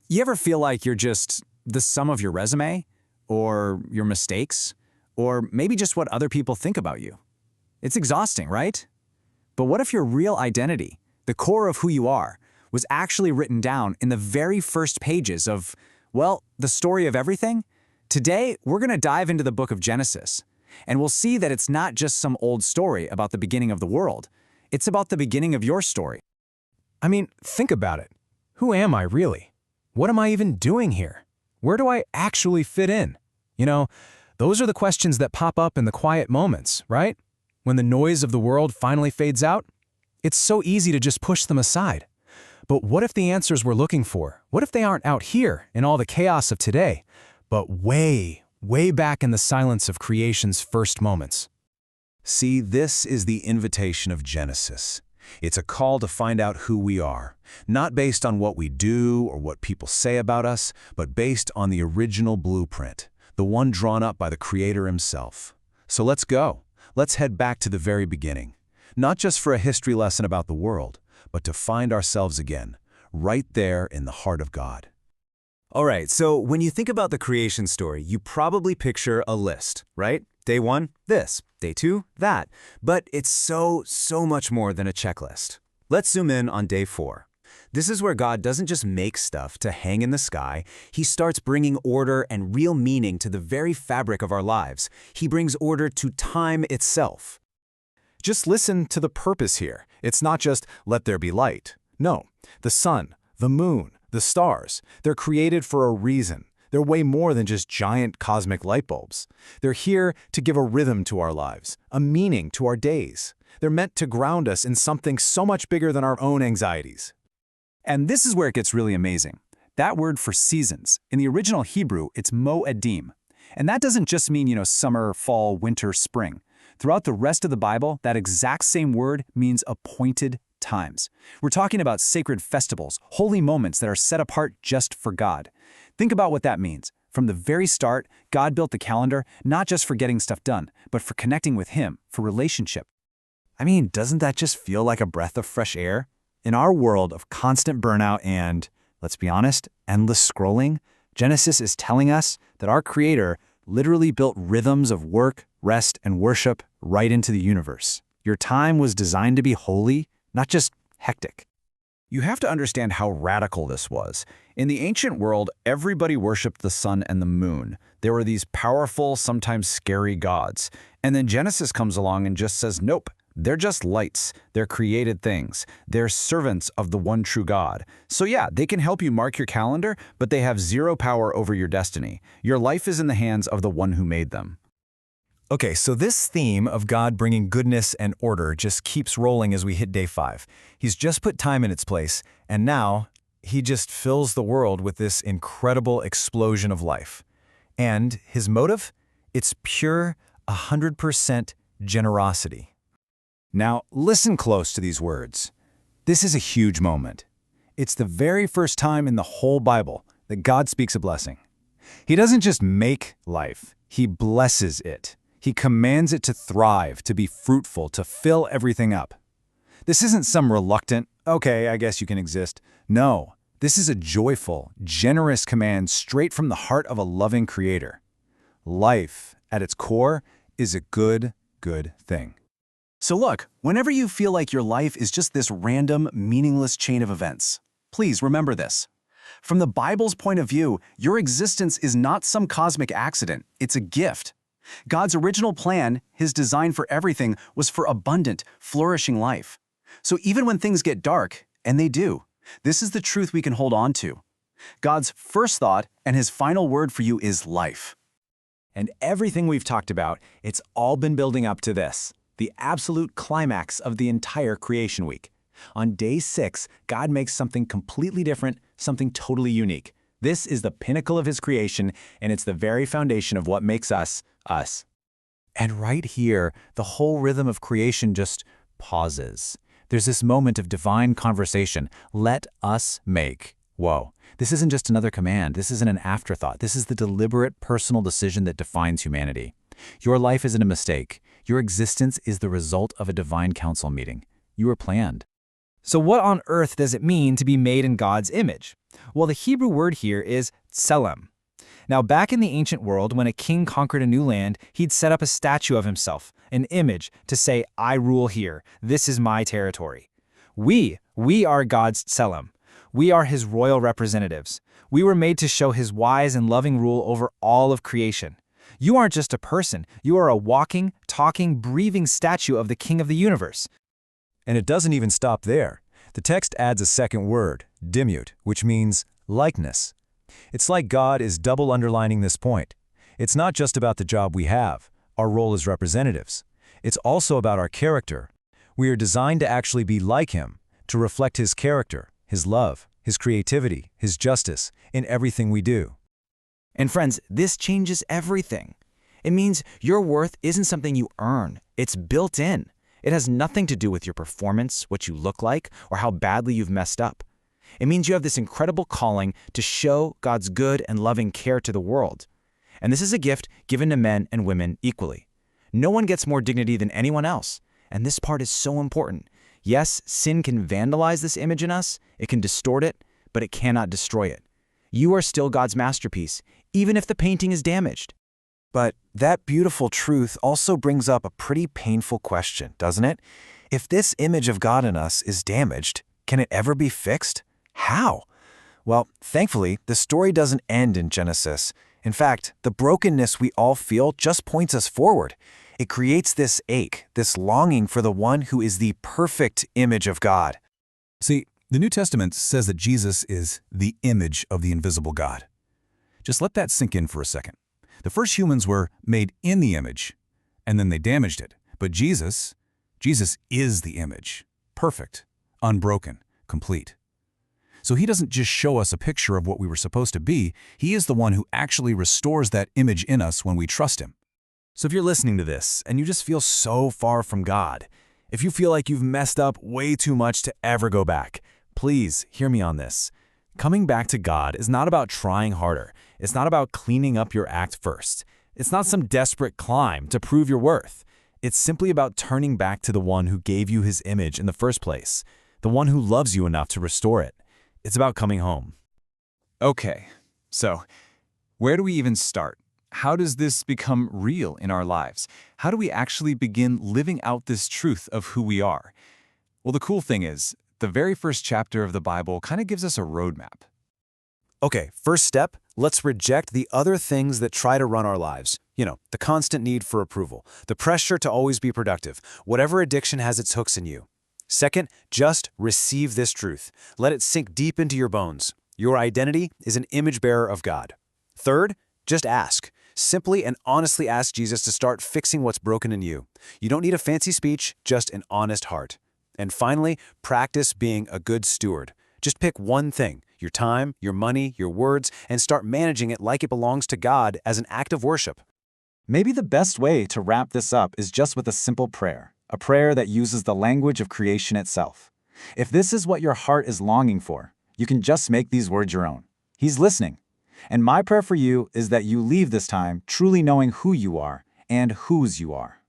You ever feel like you're just the sum of your resume, or your mistakes, or maybe just what other people think about you? It's exhausting, right? But what if your real identity, the core of who you are, was actually written down in the very first pages of, well, the story of everything? Today, we're going to dive into the book of Genesis, and we'll see that it's not just some old story about the beginning of the world. It's about the beginning of your story. I mean, think about it. Who am I really? What am I even doing here? Where do I actually fit in? Those are the questions that pop up in the quiet moments, right? When the noise of the world finally fades out, it's so easy to just push them aside. But what if the answers we're looking for, what if they aren't out here in all the chaos of today, but way, way back in the silence of creation's first moments? See, this is the invitation of Genesis. It's a call to find out who we are, not based on what we do or what people say about us, but based on the original blueprint, the one drawn up by the Creator himself. So let's go. Let's head back to the very beginning, not just for a history lesson about the world, but to find ourselves again, right there in the heart of God. All right, so when you think about the creation story, you probably picture a list, right? Day 1, this. Day 2, that. But it's so much more than a checklist. Let's zoom in on day 4. This is where God doesn't just make stuff to hang in the sky. He starts bringing order and real meaning to the very fabric of our lives. He brings order to time itself. Just listen to the purpose here. It's not just, let there be light. No, the sun, the moon, the stars, they're created for a reason. They're way more than just giant cosmic light bulbs. They're here to give a rhythm to our lives, a meaning to our days. They're meant to ground us in something so much bigger than our own anxieties. And this is where it gets really amazing. That word for seasons, in the original Hebrew, it's moedim. And that doesn't just mean, summer, fall, winter, spring. Throughout the rest of the Bible, that exact same word means appointed times. We're talking about sacred festivals, holy moments that are set apart just for God. Think about what that means. From the very start, God built the calendar not just for getting stuff done, but for connecting with Him, for relationship. I mean, doesn't that just feel like a breath of fresh air? In our world of constant burnout and, let's be honest, endless scrolling, Genesis is telling us that our Creator literally built rhythms of work, rest, and worship right into the universe. Your time was designed to be holy, not just hectic. You have to understand how radical this was. In the ancient world, everybody worshipped the sun and the moon. There were these powerful, sometimes scary gods. And then Genesis comes along and just says, nope, they're just lights. They're created things. They're servants of the one true God. So yeah, they can help you mark your calendar, but they have zero power over your destiny. Your life is in the hands of the one who made them. Okay, so this theme of God bringing goodness and order just keeps rolling as we hit day 5. He's just put time in its place, and now He just fills the world with this incredible explosion of life. And His motive? It's pure, 100% generosity. Now, listen close to these words. This is a huge moment. It's the very first time in the whole Bible that God speaks a blessing. He doesn't just make life, He blesses it. He commands it to thrive, to be fruitful, to fill everything up. This isn't some reluctant, okay, I guess you can exist. No, this is a joyful, generous command straight from the heart of a loving Creator. Life, at its core, is a good thing. So look, whenever you feel like your life is just this random, meaningless chain of events, please remember this. From the Bible's point of view, your existence is not some cosmic accident, it's a gift. God's original plan, His design for everything, was for abundant, flourishing life. So even when things get dark, and they do, this is the truth we can hold on to. God's first thought and His final word for you is life. And everything we've talked about, it's all been building up to this, the absolute climax of the entire creation week. On day 6, God makes something completely different, something totally unique. This is the pinnacle of His creation, and it's the very foundation of what makes us, us. And right here, the whole rhythm of creation just pauses. There's this moment of divine conversation. Let us make. Whoa, this isn't just another command. This isn't an afterthought. This is the deliberate personal decision that defines humanity. Your life isn't a mistake. Your existence is the result of a divine council meeting. You were planned. So what on earth does it mean to be made in God's image? Well, the Hebrew word here is tselem. Now, back in the ancient world, when a king conquered a new land, he'd set up a statue of himself, an image, to say, I rule here, this is my territory. We are God's tselem. We are his royal representatives. We were made to show his wise and loving rule over all of creation. You aren't just a person, you are a walking, talking, breathing statue of the King of the universe. And it doesn't even stop there. The text adds a second word, dimut, which means likeness. It's like God is double underlining this point. It's not just about the job we have, our role as representatives. It's also about our character. We are designed to actually be like him, to reflect his character, his love, his creativity, his justice, in everything we do. And friends, this changes everything. It means your worth isn't something you earn, it's built in. It has nothing to do with your performance, what you look like, or how badly you've messed up. It means you have this incredible calling to show God's good and loving care to the world. And this is a gift given to men and women equally. No one gets more dignity than anyone else. And this part is so important. Yes, sin can vandalize this image in us, it can distort it, but it cannot destroy it. You are still God's masterpiece, even if the painting is damaged. But that beautiful truth also brings up a pretty painful question, doesn't it? If this image of God in us is damaged, can it ever be fixed? How? Well, thankfully, the story doesn't end in Genesis. In fact, the brokenness we all feel just points us forward. It creates this ache, this longing for the one who is the perfect image of God. See, the New Testament says that Jesus is the image of the invisible God. Just let that sink in for a second. The first humans were made in the image, and then they damaged it. But Jesus is the image, perfect, unbroken, complete. So he doesn't just show us a picture of what we were supposed to be, he is the one who actually restores that image in us when we trust him. So if you're listening to this and you just feel so far from God, if you feel like you've messed up way too much to ever go back, please hear me on this. Coming back to God is not about trying harder. It's not about cleaning up your act first. It's not some desperate climb to prove your worth. It's simply about turning back to the one who gave you his image in the first place, the one who loves you enough to restore it. It's about coming home. Okay, so where do we even start? How does this become real in our lives? How do we actually begin living out this truth of who we are? Well, the cool thing is, the very first chapter of the Bible kind of gives us a roadmap. Okay, first step, let's reject the other things that try to run our lives. The constant need for approval, the pressure to always be productive, whatever addiction has its hooks in you. Second, just receive this truth. Let it sink deep into your bones. Your identity is an image bearer of God. Third, just ask. Simply and honestly ask Jesus to start fixing what's broken in you. You don't need a fancy speech, just an honest heart. And finally, practice being a good steward. Just pick one thing, your time, your money, your words, and start managing it like it belongs to God as an act of worship. Maybe the best way to wrap this up is just with a simple prayer, a prayer that uses the language of creation itself. If this is what your heart is longing for, you can just make these words your own. He's listening. And my prayer for you is that you leave this time truly knowing who you are and whose you are.